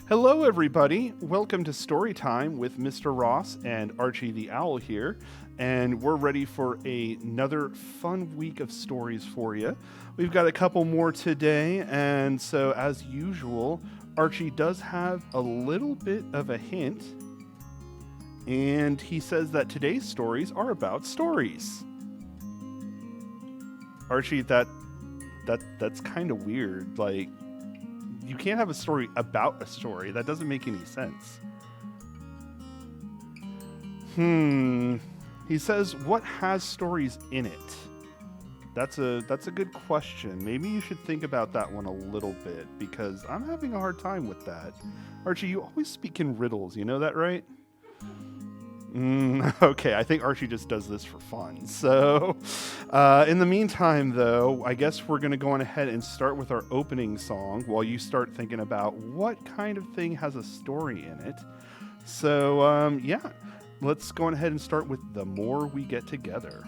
Hello, everybody. Welcome to Storytime with Mr. Ross and Archie the Owl here. And we're ready for another fun week of stories for you. We've got a couple more today. And so, as usual, Archie does have a little bit of a hint. And he says that today's stories are about stories. Archie, that's kind of weird. Like, you can't have a story about a story. That doesn't make any sense. He says, what has stories in it? That's a good question. Maybe you should think about that one a little bit, because I'm having a hard time with that. Archie, you always speak in riddles. You know that, right? Okay, I think Archie just does this for fun. So, in the meantime, though, I guess we're going to go on ahead and start with our opening song while you start thinking about what kind of thing has a story in it. So, let's go on ahead and start with The More We Get Together.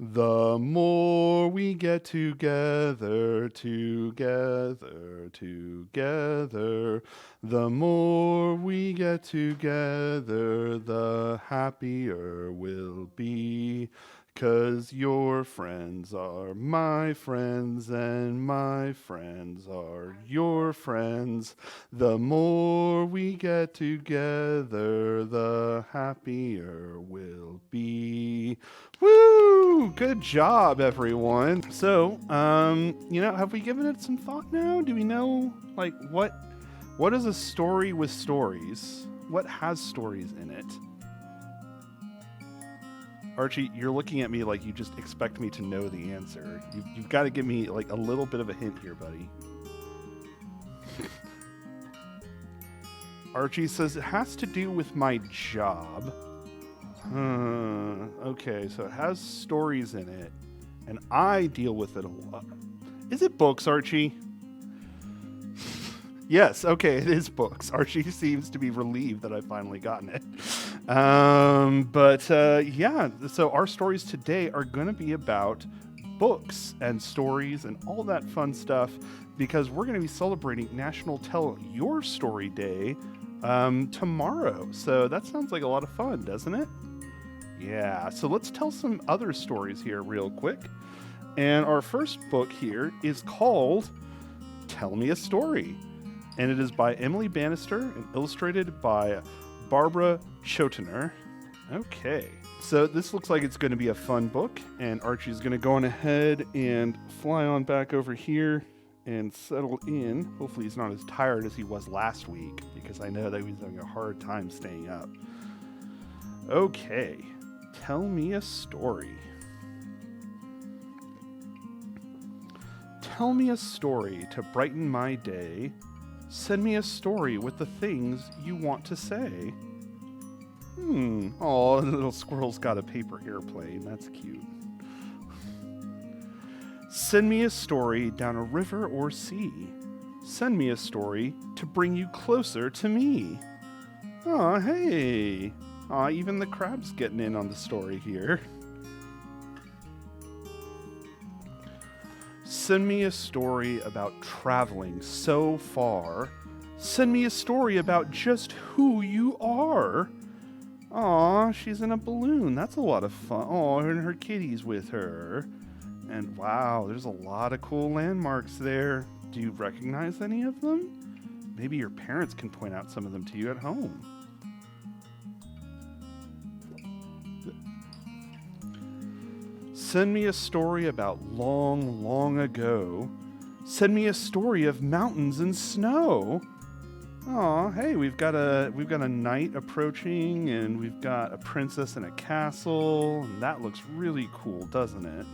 The more we get together, together, together, the more we get together, the happier we'll be. 'Cause your friends are my friends and my friends are your friends. The more we get together, the happier we'll be. Woo! Good job, everyone. So, have we given it some thought now? Do we know, like, what is a story with stories? What has stories in it? Archie, you're looking at me like you just expect me to know the answer. You've got to give me like a little bit of a hint here, buddy. Archie says it has to do with my job. Okay, so it has stories in it, and I deal with it a lot. Is it books, Archie? Yes, okay, it is books. Archie seems to be relieved that I've finally gotten it. So our stories today are going to be about books and stories and all that fun stuff, because we're going to be celebrating National Tell Your Story Day tomorrow. So that sounds like a lot of fun, doesn't it? Yeah, so let's tell some other stories here real quick. And our first book here is called Tell Me a Story. And it is by Emily Bannister and illustrated by Barbara Chotener. Okay, so this looks like it's going to be a fun book, and Archie's going to go on ahead and fly on back over here and settle in. Hopefully he's not as tired as he was last week, because I know that he was having a hard time staying up. Okay, tell me a story. Tell me a story to brighten my day. Send me a story with the things you want to say. Oh, the little squirrel's got a paper airplane. That's cute. Send me a story down a river or sea. Send me a story to bring you closer to me. Aw, hey. Aw, even the crab's getting in on the story here. Send me a story about traveling so far. Send me a story about just who you are. Aw, she's in a balloon. That's a lot of fun. Oh, and her kitty's with her. And wow, there's a lot of cool landmarks there. Do you recognize any of them? Maybe your parents can point out some of them to you at home. Send me a story about long, long ago. Send me a story of mountains and snow. Aw, hey, we've got a night approaching, and we've got a princess in a castle, and that looks really cool, doesn't it?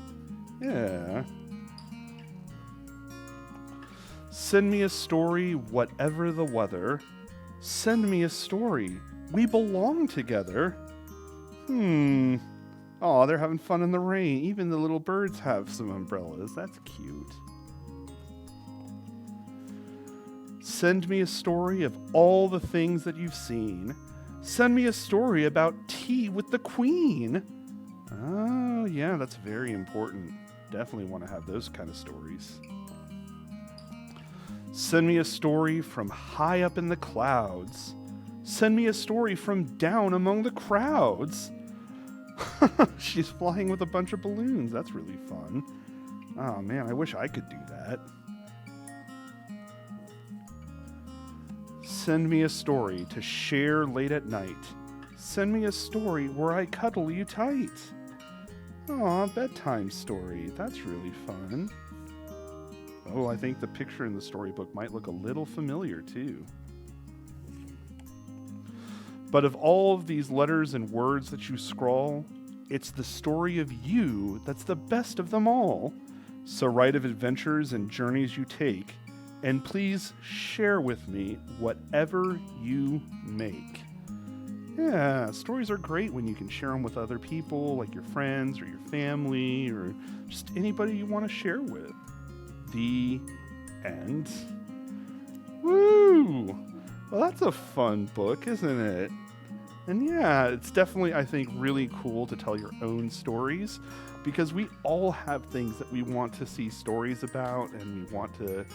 Yeah. Send me a story, whatever the weather. Send me a story. We belong together. Aw, they're having fun in the rain. Even the little birds have some umbrellas. That's cute. Send me a story of all the things that you've seen. Send me a story about tea with the queen. Oh, yeah, that's very important. Definitely want to have those kind of stories. Send me a story from high up in the clouds. Send me a story from down among the crowds. She's flying with a bunch of balloons. That's really fun. Oh man, I wish I could do that. Send me a story to share late at night. Send me a story where I cuddle you tight. Aw, bedtime story. That's really fun. Oh, I think the picture in the storybook might look a little familiar too. But of all of these letters and words that you scrawl, it's the story of you that's the best of them all. So write of adventures and journeys you take, and please share with me whatever you make. Yeah, stories are great when you can share them with other people, like your friends or your family, or just anybody you want to share with. The end. Woo! Well, that's a fun book, isn't it? And yeah, it's definitely, I think, really cool to tell your own stories, because we all have things that we want to see stories about and we want to,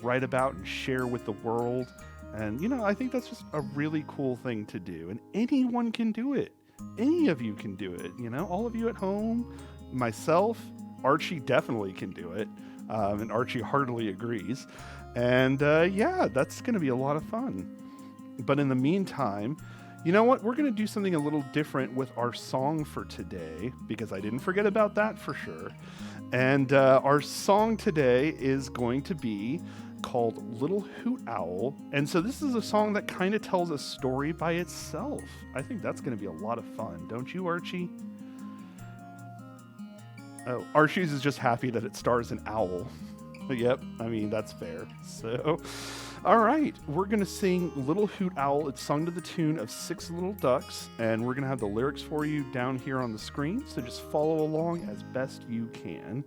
write about and share with the world. And, I think that's just a really cool thing to do. And anyone can do it. Any of you can do it. All of you at home, myself, Archie definitely can do it. And Archie heartily agrees. And that's going to be a lot of fun. But in the meantime, you know what? We're going to do something a little different with our song for today, because I didn't forget about that for sure. And our song today is going to be called Little Hoot Owl. And so this is a song that kind of tells a story by itself. I think that's going to be a lot of fun. Don't you, Archie? Oh, Archie's is just happy that it stars an owl. Yep, that's fair. So, all right, we're going to sing Little Hoot Owl. It's sung to the tune of Six Little Ducks, and we're going to have the lyrics for you down here on the screen, so just follow along as best you can.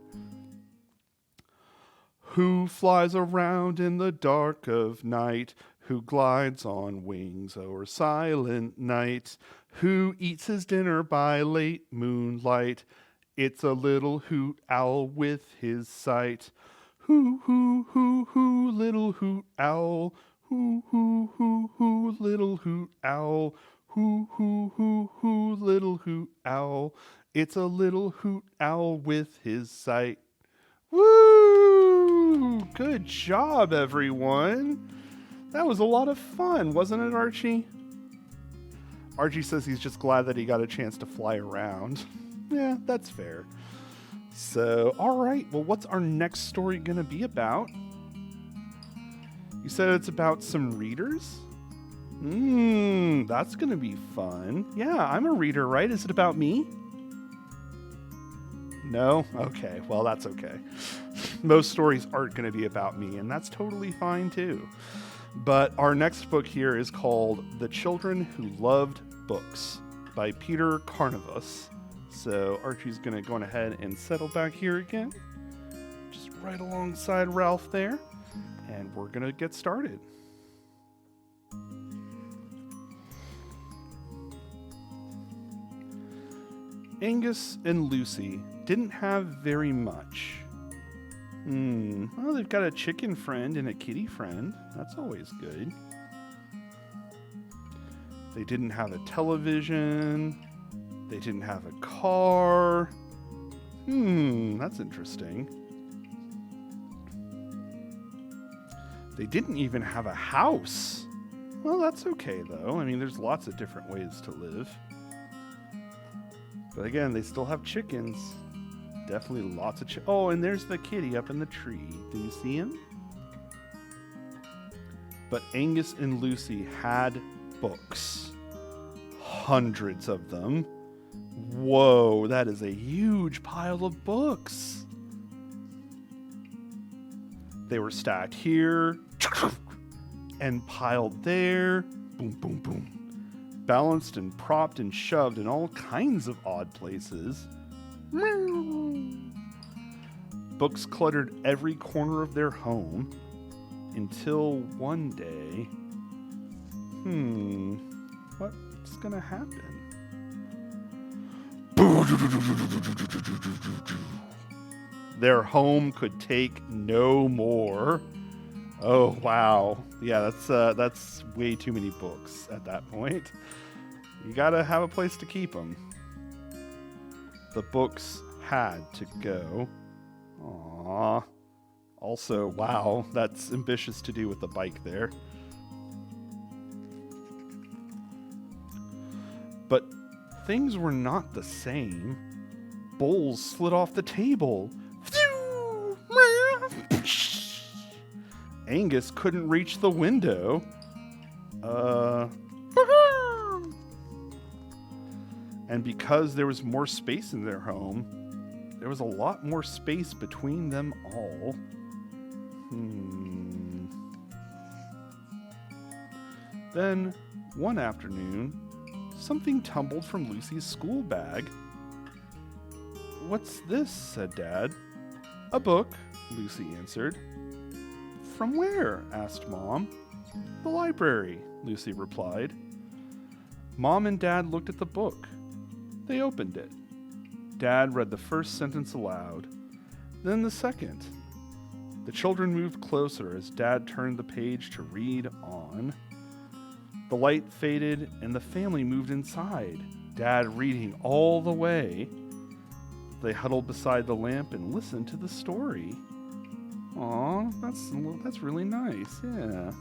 Who flies around in the dark of night? Who glides on wings o'er silent night? Who eats his dinner by late moonlight? It's a little hoot owl with his sight. Hoo, hoo, hoo, hoo, little hoot owl. Hoo, hoo, hoo, hoo, little hoot owl. Hoo, hoo, hoo, hoo, little hoot owl. It's a little hoot owl with his sight. Woo! Good job, everyone. That was a lot of fun, wasn't it, Archie? Archie says he's just glad that he got a chance to fly around. Yeah, that's fair. So, all right. Well, what's our next story going to be about? You said it's about some readers? That's going to be fun. Yeah, I'm a reader, right? Is it about me? No? Okay. Well, that's okay. Most stories aren't going to be about me, and that's totally fine too. But our next book here is called The Children Who Loved Books by Peter Carnavas. So Archie's going to go on ahead and settle back here again, just right alongside Ralph there, and we're going to get started. Angus and Lucy didn't have very much. Well, they've got a chicken friend and a kitty friend. That's always good. They didn't have a television. They didn't have a car. That's interesting. They didn't even have a house. Well, that's okay, though. There's lots of different ways to live. But again, they still have chickens. Definitely lots of chickens. Oh, and there's the kitty up in the tree. Do you see him? But Angus and Lucy had books. Hundreds of them. Whoa, that is a huge pile of books. They were stacked here and piled there. Boom, boom, boom. Balanced and propped and shoved in all kinds of odd places. Books cluttered every corner of their home until one day, what's gonna happen? Their home could take no more. Oh, wow. Yeah, that's way too many books at that point. You gotta have a place to keep them. The books had to go. Aww. Also, wow, that's ambitious to do with the bike there. But things were not the same. Bowls slid off the table. Angus couldn't reach the window. And because there was more space in their home, there was a lot more space between them all. Then, one afternoon, something tumbled from Lucy's school bag. "What's this?" said Dad. "A book," Lucy answered. "From where?" asked Mom. "The library," Lucy replied. Mom and Dad looked at the book. They opened it. Dad read the first sentence aloud, then the second. The children moved closer as Dad turned the page to read on. The light faded and the family moved inside, Dad reading all the way. They huddled beside the lamp and listened to the story. Aw, that's really nice, yeah.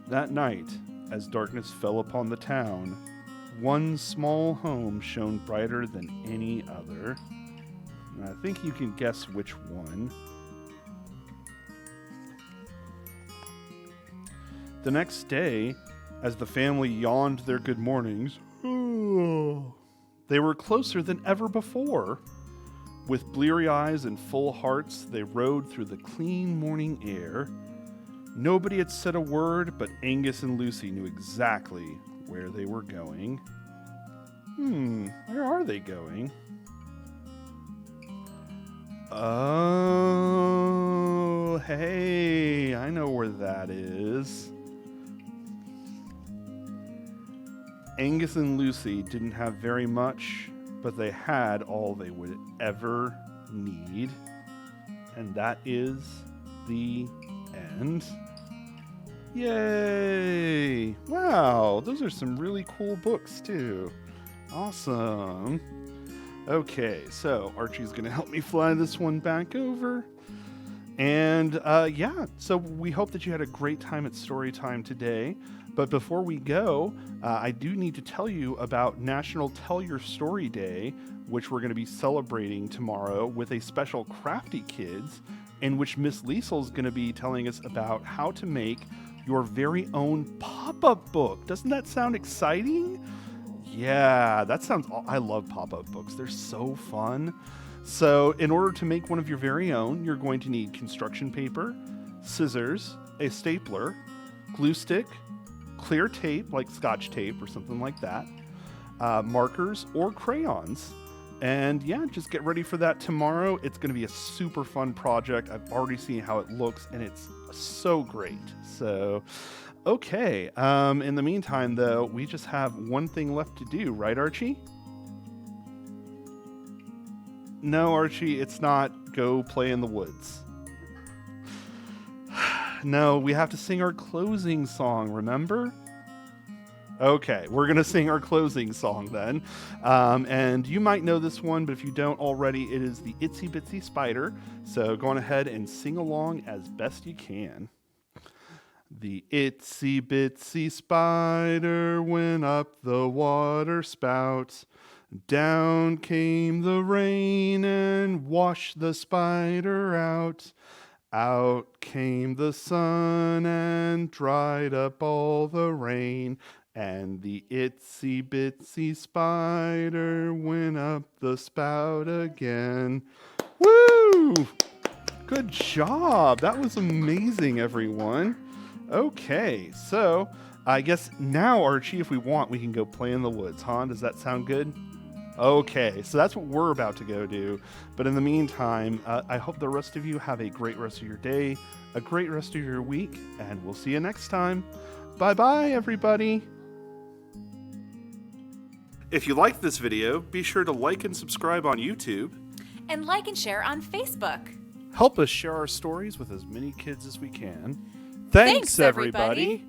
That night, as darkness fell upon the town, one small home shone brighter than any other. And I think you can guess which one. The next day, as the family yawned their good mornings, they were closer than ever before. With bleary eyes and full hearts, they rode through the clean morning air. Nobody had said a word, but Angus and Lucy knew exactly where they were going. Where are they going? Oh, hey, I know where that is. Angus and Lucy didn't have very much, but they had all they would ever need. And that is the end. Yay! Wow, those are some really cool books too. Awesome. Okay, so Archie's going to help me fly this one back over. And so we hope that you had a great time at Storytime today. But before we go, I do need to tell you about National Tell Your Story Day, which we're going to be celebrating tomorrow with a special Crafty Kids, in which Miss Liesel's going to be telling us about how to make your very own pop-up book. Doesn't that sound exciting? Yeah, I love pop-up books. They're so fun. So in order to make one of your very own, you're going to need construction paper, scissors, a stapler, glue stick, clear tape like Scotch tape or something like that, markers or crayons. And yeah, just get ready for that tomorrow. It's going to be a super fun project. I've already seen how it looks and it's so great. So, okay. In the meantime, though, we just have one thing left to do, right, Archie? No, Archie, it's not go play in the woods. No, we have to sing our closing song, remember? Okay, we're going to sing our closing song then. And you might know this one, but if you don't already, it is the Itsy Bitsy Spider. So go on ahead and sing along as best you can. The itsy bitsy spider went up the water spout. Down came the rain and washed the spider out. Out came the sun and dried up all the rain. And the itsy bitsy spider went up the spout again. Woo! Good job. That was amazing, everyone. Okay, so I guess now, Archie, if we want, we can go play in the woods, huh? Does that sound good? Okay, so that's what we're about to go do. But in the meantime, I hope the rest of you have a great rest of your day, a great rest of your week, and we'll see you next time. Bye-bye, everybody. If you liked this video, be sure to like and subscribe on YouTube. And like and share on Facebook. Help us share our stories with as many kids as we can. Thanks everybody.